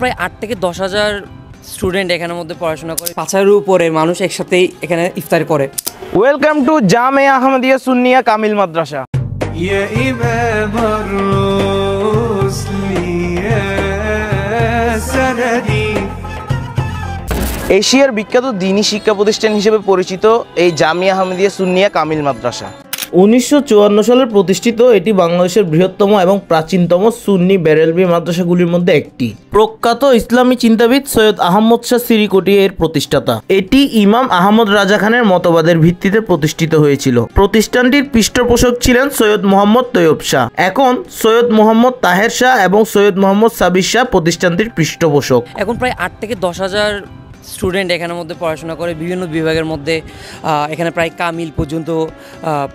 প্রায় 8 থেকে 10,000 স্টুডেন্ট এখানের মধ্যে পড়াশোনা করে। 5,000 উপরে মানুষ একসাথেই এখানে ইফতার করে। ওয়েলকাম টু জামিয়া আহমদিয়া সুন্নিয়া কামিল মাদ্রাসা। এশিয়ার বিখ্যাত দ্বীনি শিক্ষা প্রতিষ্ঠান হিসেবে পরিচিত এই জামিয়া আহমদিয়া সুন্নিয়া কামিল মাদ্রাসা 1954 সালে প্রতিষ্ঠিত। এটি বাংলাদেশের বৃহত্তম এবং প্রাচীনতম সুন্নি বেরেলভি মাদ্রাসাগুলির মধ্যে একটি। প্রখ্যাত ইসলামী চিন্তাবিদ সৈয়দ আহমদ শাহ সিরিকোটি এর প্রতিষ্ঠাতা। এটি ইমাম আহমদ রাজা খানের মতবাদের ভিত্তিতে প্রতিষ্ঠিত হয়েছিল। প্রতিষ্ঠানটির পৃষ্ঠপোষক ছিলেন সৈয়দ মোহাম্মদ তৈয়ব শাহ। এখন সৈয়দ মোহাম্মদ তাহের শাহ এবং সৈয়দ মোহাম্মদ সাবির শাহ প্রতিষ্ঠানটির পৃষ্ঠপোষক। এখন প্রায় 8 থেকে 10,000 স্টুডেন্ট এখানের মধ্যে পড়াশোনা করে। বিভিন্ন বিভাগের মধ্যে এখানে প্রায় কামিল পর্যন্ত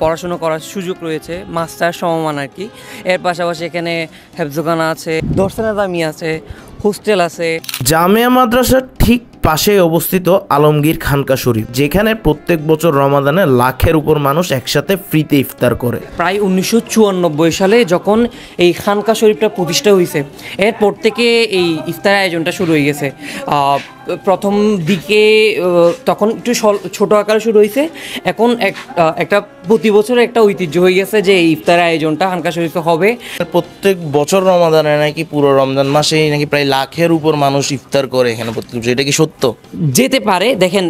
পড়াশোনা করার সুযোগ রয়েছে, মাস্টার সমমান আর কি। এর পাশাপাশি এখানে হেফজখানা আছে, দর্শনা দামি আছে, হোস্টেল আছে। জামিয়া মাদ্রাসার ঠিক পাশে অবস্থিত আলমগীর খানকা শরীফ, যেখানে প্রত্যেক বছর রমাদানে লাখের উপর মানুষ একসাথে ফ্রিতে ইফতার করে। প্রায় 1994 সালে যখন এই খানকা শরীফটা প্রতিষ্ঠা হয়েছে, এরপর থেকে এই ইফতার আয়োজনটা শুরু হয়ে গেছে। প্রথম দিকে তখন একটু ছোট আকারে শুরু হয়েছে, এখন একটা প্রতি বছর একটা ঐতিহ্য হয়ে গেছে যে এই ইফতার আয়োজনটা খানকা শরীফে হবে। প্রত্যেক বছর রমাদানে নাকি পুরো রমজান মাসেই নাকি প্রায় লাখের উপর মানুষ ইফতার করে এখানে প্রত্যেক বছর, এটা কি সত্য? যেতে পারে। দেখেন,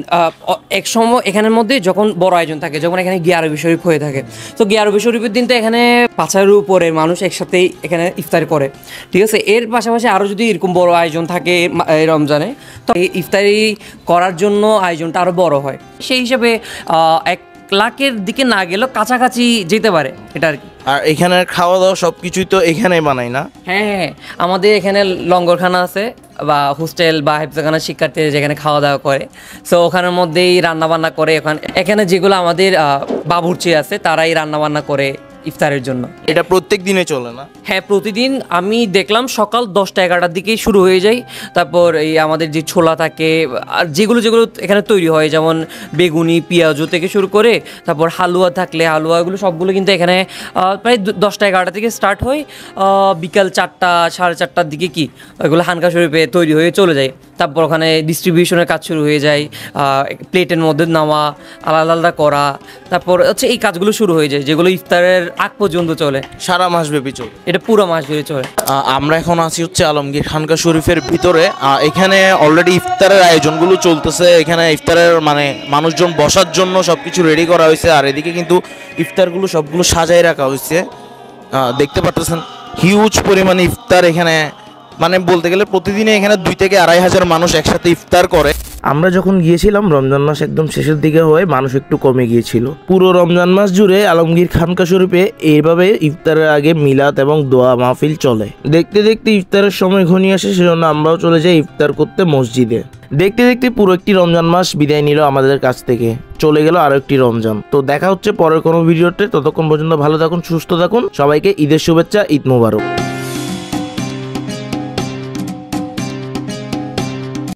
এক সময় এখানের মধ্যে যখন বড় আয়োজন থাকে, যখন এখানে গিয়ারবি শরীফ হয়ে থাকে, তো গিয়ারবি শরীফের দিন তো এখানে 5,000 উপরে মানুষ একসাথেই এখানে ইফতার করে, ঠিক আছে। এর পাশাপাশি আরও যদি এরকম বড় আয়োজন থাকে রমজানে, তো এই ইফতারি করার জন্য আয়োজনটা আরও বড় হয়। সেই হিসাবে 1 লাখের দিকে না গেলেও কাছাকাছি যেতে পারে এটা আর কি। আর এখানের খাওয়া দাওয়া সব কিছুই তো এখানেই বানায় না? হ্যাঁ, আমাদের এখানে লঙ্গরখানা আছে বা হোস্টেল বা হেফজখানার শিক্ষার্থীরা যেখানে খাওয়া দাওয়া করে, সো ওখানের মধ্যেই রান্নাবান্না করে। এখানে যেগুলো আমাদের বাবুর্চি আছে তারাই রান্নাবান্না করে ইফতারের জন্য। এটা প্রত্যেক দিনে চলে না? হ্যাঁ, প্রতিদিন। আমি দেখলাম সকাল 10টা-11টার দিকেই শুরু হয়ে যায়। তারপর এই আমাদের যে ছোলা থাকে আর যেগুলো এখানে তৈরি হয়, যেমন বেগুনি, পেঁয়াজু থেকে শুরু করে, তারপর হালুয়া থাকলে হালুয়াগুলো সবগুলো কিন্তু এখানে প্রায় 10টা-11টা থেকে স্টার্ট হয়। বিকাল 4টা, 4:30টার দিকে কি ওইগুলো খানকা শরীফে তৈরি হয়ে চলে যায়। তারপর ওখানে ডিস্ট্রিবিউশনের কাজ শুরু হয়ে যায়, প্লেটের মধ্যে নেওয়া, আলাদা আলাদা করা, তারপর হচ্ছে এই কাজগুলো শুরু হয়ে যায়, যেগুলো ইফতারের আগ পর্যন্ত চলে। সারা মাস ব্যাপী চলে? এটা পুরো মাস ধরে চলে। আমরা এখন আছি হচ্ছে আলমগীর খানকা শরীফের ভিতরে। এখানে অলরেডি ইফতারের আয়োজনগুলো চলতেছে। এখানে ইফতারের মানে মানুষজন বসার জন্য সবকিছু রেডি করা হয়েছে, আর এদিকে কিন্তু ইফতারগুলো সবগুলো সাজায় রাখা হয়েছে। দেখতে পাচ্ছেন হিউজ পরিমাণে ইফতার এখানে, মানে বলতে গেলে প্রতিদিনে এখানে 2 থেকে 2,500 মানুষ একসাথে ইফতার করে। আমরা যখন গিয়েছিলাম রমজান মাস একদম শেষের দিকে হয়ে মানুষ একটু কমে গিয়েছিল। পুরো রমজান মাস জুড়ে আলমগীর খানকা শরীফে এইভাবে ইফতারের আগে মিলাদ এবং দোয়া মাহফিল চলে। দেখতে দেখতে ইফতারের সময় ঘনিয়ে আসে, সেজন্য আমরাও চলে যাই ইফতার করতে মসজিদে। দেখতে দেখতে পুরো একটি রমজান মাস বিদায় নিল আমাদের কাছ থেকে, চলে গেল আরো একটি রমজান। তো দেখা হচ্ছে পরের কোনো ভিডিওতে। ততক্ষণ পর্যন্ত ভালো থাকুন, সুস্থ থাকুন। সবাইকে ঈদের শুভেচ্ছা, ঈদ মোবারক।